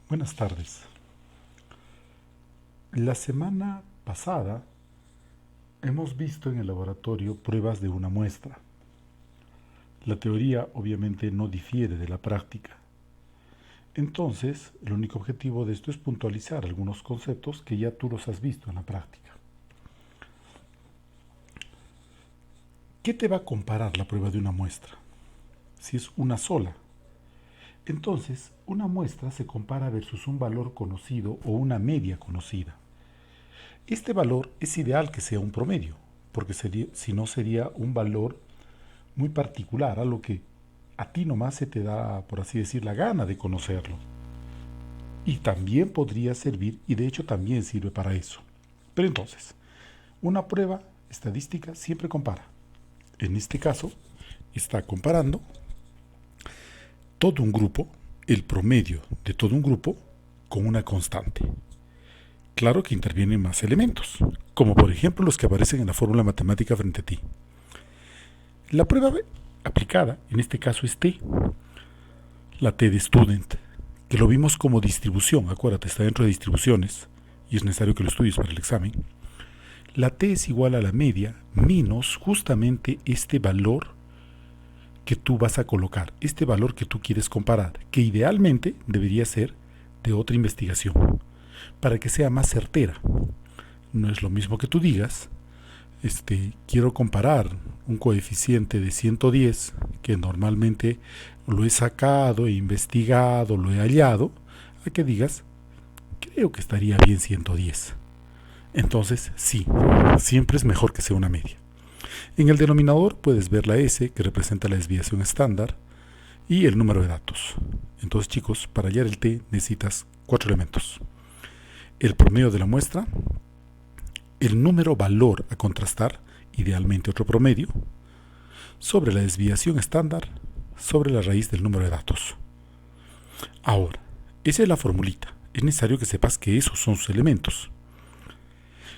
Buenas tardes. La semana pasada hemos visto en el laboratorio pruebas de una muestra. La teoría obviamente no difiere de la práctica. Entonces, el único objetivo de esto es puntualizar algunos conceptos que ya tú los has visto en la práctica. ¿Qué te va a comparar la prueba de una muestra? Si es una sola. Entonces, una muestra se compara versus un valor conocido o una media conocida. Este valor es ideal que sea un promedio, porque si no sería un valor muy particular, a lo que a ti nomás se te da, por así decir, la gana de conocerlo. Y también podría servir, y de hecho también sirve para eso. Pero entonces, una prueba estadística siempre compara. En este caso, está comparando todo un grupo, el promedio de todo un grupo, con una constante. Claro que intervienen más elementos, como por ejemplo los que aparecen en la fórmula matemática frente a ti. La prueba aplicada, en este caso es T, la T de student, que lo vimos como distribución, acuérdate, está dentro de distribuciones y es necesario que lo estudies para el examen. La T es igual a la media menos justamente este valor que tú vas a colocar, este valor que tú quieres comparar, que idealmente debería ser de otra investigación, para que sea más certera. No es lo mismo que tú digas, quiero comparar un coeficiente de 110, que normalmente lo he sacado, he investigado, lo he hallado, a que digas, creo que estaría bien 110. Entonces, sí, siempre es mejor que sea una media. En el denominador puedes ver la S, que representa la desviación estándar, y el número de datos. Entonces, chicos, para hallar el T necesitas 4 elementos. El promedio de la muestra, el número valor a contrastar, idealmente otro promedio, sobre la desviación estándar, sobre la raíz del número de datos. Ahora, esa es la formulita. Es necesario que sepas que esos son sus elementos.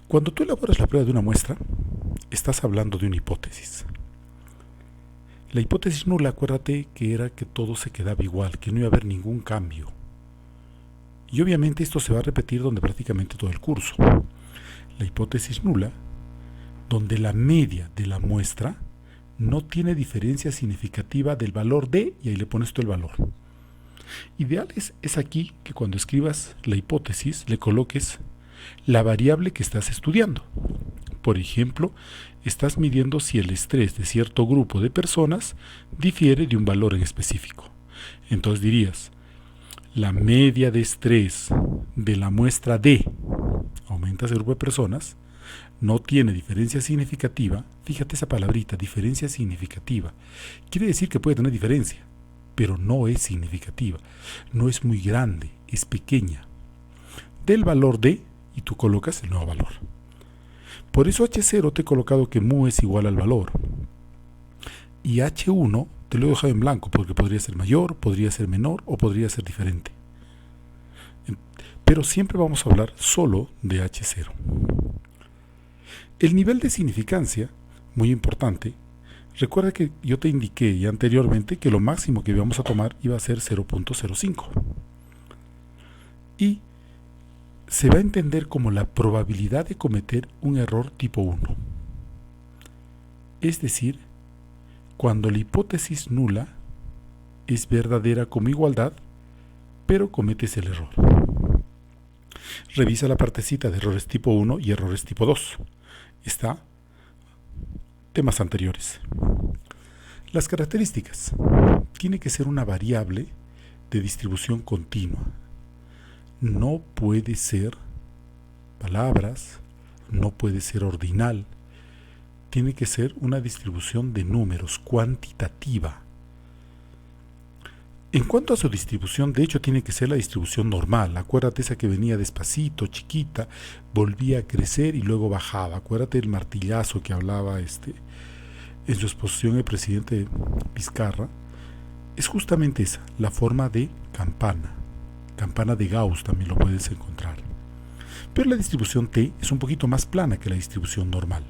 Cuando tú elaboras la prueba de una muestra, estás hablando de una hipótesis. La hipótesis nula, acuérdate que era que todo se quedaba igual, que no iba a haber ningún cambio. Y obviamente esto se va a repetir donde prácticamente todo el curso. La hipótesis nula, donde la media de la muestra no tiene diferencia significativa del valor de, y ahí le pones tú el valor. Ideal es aquí que cuando escribas la hipótesis le coloques la variable que estás estudiando. Por ejemplo, estás midiendo si el estrés de cierto grupo de personas difiere de un valor en específico. Entonces dirías, la media de estrés de la muestra D, aumentas el grupo de personas, no tiene diferencia significativa. Fíjate esa palabrita, diferencia significativa. Quiere decir que puede tener diferencia, pero no es significativa. No es muy grande, es pequeña. Del valor D y tú colocas el nuevo valor. Por eso H0 te he colocado que mu es igual al valor. Y H1 te lo he dejado en blanco porque podría ser mayor, podría ser menor o podría ser diferente. Pero siempre vamos a hablar solo de H0. El nivel de significancia, muy importante, recuerda que yo te indiqué ya anteriormente que lo máximo que íbamos a tomar iba a ser 0.05. Y se va a entender como la probabilidad de cometer un error tipo 1. Es decir, cuando la hipótesis nula es verdadera como igualdad, pero cometes el error. Revisa la partecita de errores tipo 1 y errores tipo 2. Está temas anteriores. Las características. Tiene que ser una variable de distribución continua. No puede ser palabras, no puede ser ordinal. Tiene que ser una distribución de números, cuantitativa. En cuanto a su distribución, de hecho tiene que ser la distribución normal. Acuérdate esa que venía despacito, chiquita, volvía a crecer y luego bajaba. Acuérdate el martillazo que hablaba en su exposición el presidente Vizcarra. Es justamente esa, la forma de campana. Campana de Gauss también lo puedes encontrar. Pero la distribución T es un poquito más plana que la distribución normal.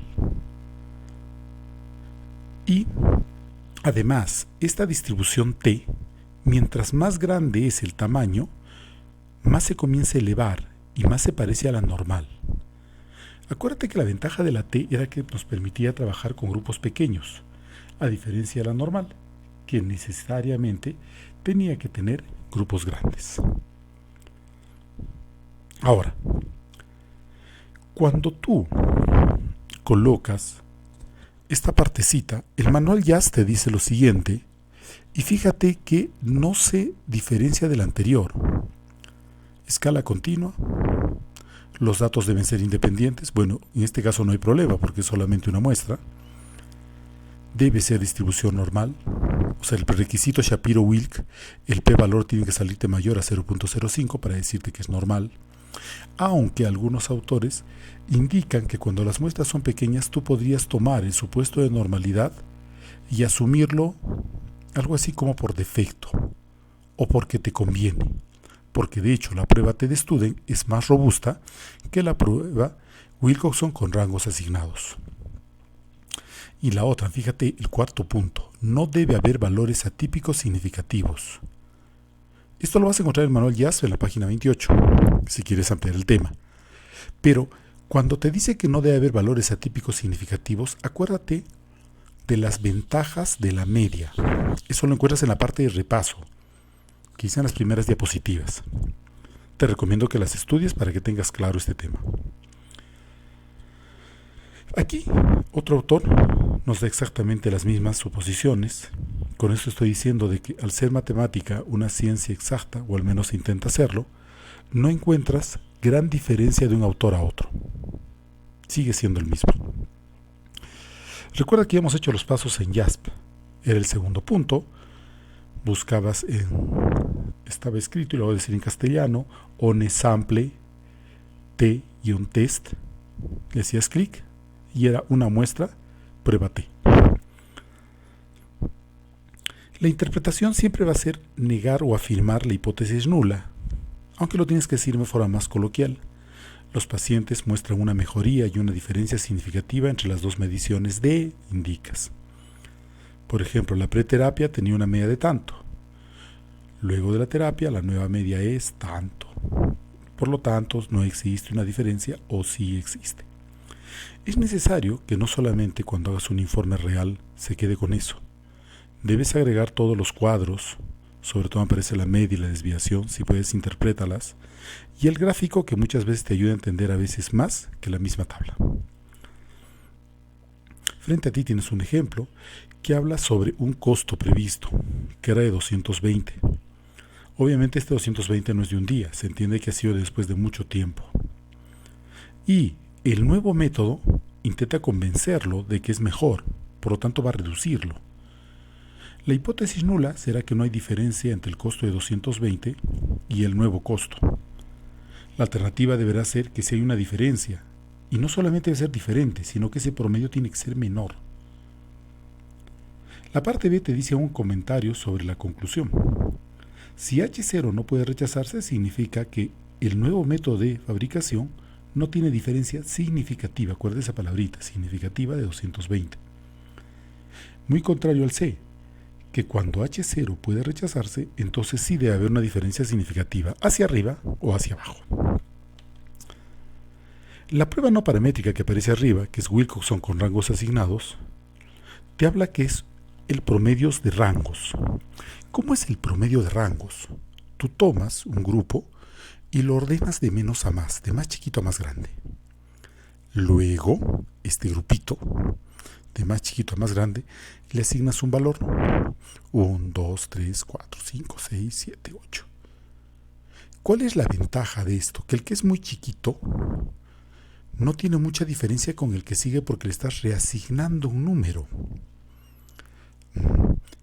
Y además, esta distribución T, mientras más grande es el tamaño, más se comienza a elevar y más se parece a la normal. Acuérdate que la ventaja de la T era que nos permitía trabajar con grupos pequeños, a diferencia de la normal, que necesariamente tenía que tener grupos grandes. Ahora, cuando tú colocas esta partecita, el manual JASP te dice lo siguiente, y fíjate que no se diferencia del anterior. Escala continua, los datos deben ser independientes, bueno, en este caso no hay problema porque es solamente una muestra. Debe ser distribución normal, o sea, el prerequisito Shapiro-Wilk, el p-valor tiene que salirte mayor a 0.05 para decirte que es normal, aunque algunos autores indican que cuando las muestras son pequeñas tú podrías tomar el supuesto de normalidad y asumirlo algo así como por defecto o porque te conviene, porque de hecho la prueba TD-Student es más robusta que la prueba Wilcoxon con rangos asignados. Y la otra, fíjate el cuarto punto, no debe haber valores atípicos significativos. Esto lo vas a encontrar en el manual JASP en la página 28, si quieres ampliar el tema. Pero cuando te dice que no debe haber valores atípicos significativos, acuérdate de las ventajas de la media. Eso lo encuentras en la parte de repaso, que hice en las primeras diapositivas. Te recomiendo que las estudies para que tengas claro este tema. Aquí, otro autor nos da exactamente las mismas suposiciones. Con esto estoy diciendo de que al ser matemática una ciencia exacta, o al menos se intenta hacerlo, no encuentras gran diferencia de un autor a otro. Sigue siendo el mismo. Recuerda que ya hemos hecho los pasos en JASP. Era el segundo punto. Buscabas estaba escrito, y lo voy a decir en castellano, one sample t-test. Le hacías clic y era una muestra, prueba T. La interpretación siempre va a ser negar o afirmar la hipótesis nula, aunque lo tienes que decir de forma más coloquial. Los pacientes muestran una mejoría y una diferencia significativa entre las dos mediciones de indicas. Por ejemplo, la preterapia tenía una media de tanto. Luego de la terapia, la nueva media es tanto. Por lo tanto, no existe una diferencia o sí existe. Es necesario que no solamente cuando hagas un informe real se quede con eso. Debes agregar todos los cuadros, sobre todo aparece la media y la desviación, si puedes interprétalas, y el gráfico que muchas veces te ayuda a entender a veces más que la misma tabla. Frente a ti tienes un ejemplo que habla sobre un costo previsto, que era de 220. Obviamente este 220 no es de un día, se entiende que ha sido después de mucho tiempo. Y el nuevo método intenta convencerlo de que es mejor, por lo tanto va a reducirlo. La hipótesis nula será que no hay diferencia entre el costo de 220 y el nuevo costo. La alternativa deberá ser que si hay una diferencia, y no solamente debe ser diferente, sino que ese promedio tiene que ser menor. La parte B te dice un comentario sobre la conclusión. Si H0 no puede rechazarse, significa que el nuevo método de fabricación no tiene diferencia significativa, acuerda esa palabrita, significativa de 220. Muy contrario al C, que cuando H0 puede rechazarse, entonces sí debe haber una diferencia significativa hacia arriba o hacia abajo. La prueba no paramétrica que aparece arriba, que es Wilcoxon con rangos asignados, te habla que es el promedio de rangos. ¿Cómo es el promedio de rangos? Tú tomas un grupo y lo ordenas de menos a más, de más chiquito a más grande. Luego, este grupito, de más chiquito a más grande, le asignas un valor. 1, 2, 3, 4, 5, 6, 7, 8. ¿Cuál es la ventaja de esto? Que el que es muy chiquito no tiene mucha diferencia con el que sigue porque le estás reasignando un número.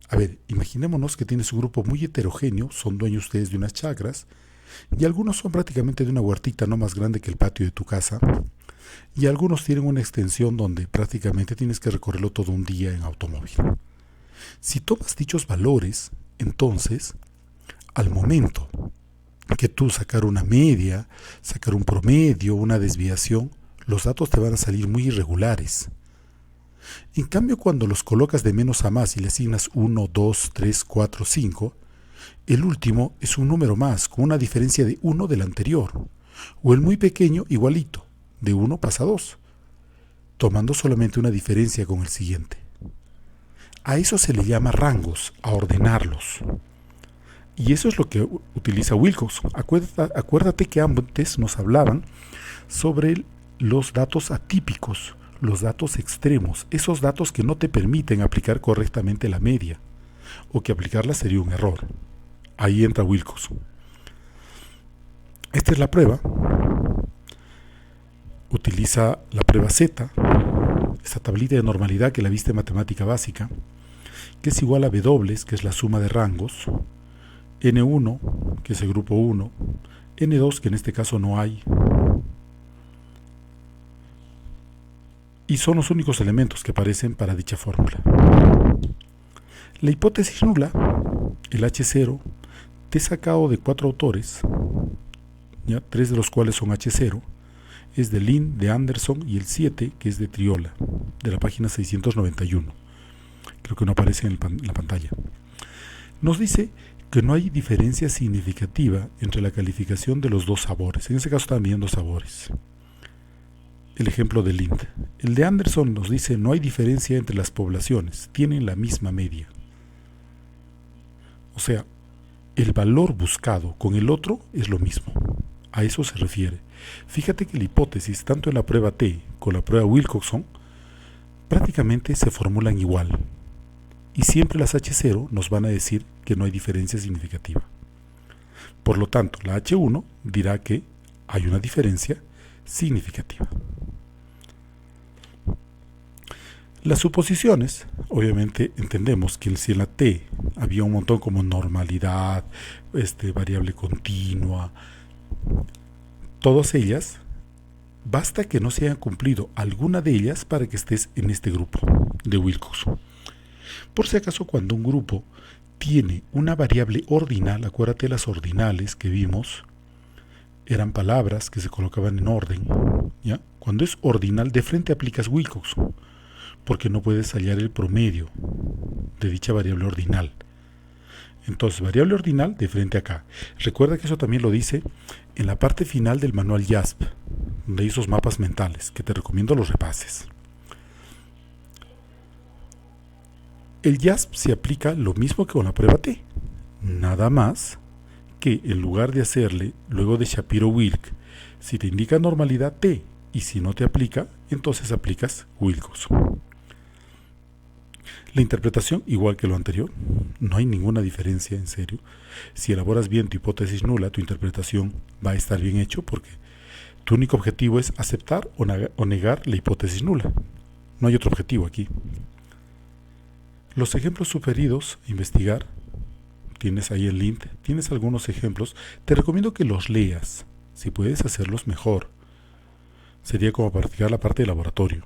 A ver, imaginémonos que tienes un grupo muy heterogéneo, son dueños ustedes de unas chacras, y algunos son prácticamente de una huertita no más grande que el patio de tu casa, y algunos tienen una extensión donde prácticamente tienes que recorrerlo todo un día en automóvil. Si tomas dichos valores, entonces, al momento que tú sacar una media, sacar un promedio, una desviación, los datos te van a salir muy irregulares. En cambio, cuando los colocas de menos a más y le asignas 1, 2, 3, 4, 5, el último es un número más, con una diferencia de 1 del anterior, o el muy pequeño igualito, de 1 pasa a 2, tomando solamente una diferencia con el siguiente. A eso se le llama rangos, a ordenarlos. Y eso es lo que utiliza Wilcox. Acuérdate que antes nos hablaban sobre los datos atípicos, los datos extremos, esos datos que no te permiten aplicar correctamente la media, o que aplicarla sería un error. Ahí entra Wilcox. Esta es la prueba. Utiliza la prueba Z, esta tablita de normalidad que la viste en matemática básica, que es igual a W, que es la suma de rangos, N1, que es el grupo 1, N2, que en este caso no hay, y son los únicos elementos que aparecen para dicha fórmula. La hipótesis nula, el H0, te he sacado de 4 autores, ¿ya? 3 de los cuales son H0, es de Lin, de Anderson, y el 7, que es de Triola, de la página 691. Creo que no aparece en la pantalla. Nos dice que no hay diferencia significativa entre la calificación de los dos sabores. En este caso están viendo sabores. El ejemplo de Lind. El de Anderson nos dice no hay diferencia entre las poblaciones, tienen la misma media. O sea, el valor buscado con el otro es lo mismo. A eso se refiere. Fíjate que la hipótesis, tanto en la prueba T como en la prueba Wilcoxon, prácticamente se formulan igual. Y siempre las H0 nos van a decir que no hay diferencia significativa. Por lo tanto, la H1 dirá que hay una diferencia significativa. Las suposiciones, obviamente entendemos que si en la T había un montón como normalidad, variable continua, todas ellas, basta que no se hayan cumplido alguna de ellas para que estés en este grupo de Wilcox. Por si acaso, cuando un grupo tiene una variable ordinal, acuérdate, las ordinales que vimos eran palabras que se colocaban en orden, ¿ya? Cuando es ordinal, de frente aplicas Wilcox, porque no puedes hallar el promedio de dicha variable ordinal. Entonces, variable ordinal de frente acá. Recuerda que eso también lo dice en la parte final del manual JASP, donde hay esos mapas mentales, que te recomiendo los repases. El JASP se aplica lo mismo que con la prueba T, nada más que en lugar de hacerle luego de Shapiro-Wilk, si te indica normalidad T y si no te aplica, entonces aplicas Wilcox. La interpretación, igual que lo anterior, no hay ninguna diferencia, en serio. Si elaboras bien tu hipótesis nula, tu interpretación va a estar bien hecho porque tu único objetivo es aceptar o negar la hipótesis nula. No hay otro objetivo aquí. Los ejemplos sugeridos a investigar, tienes ahí el link, tienes algunos ejemplos, te recomiendo que los leas, si puedes hacerlos mejor. Sería como practicar la parte de laboratorio.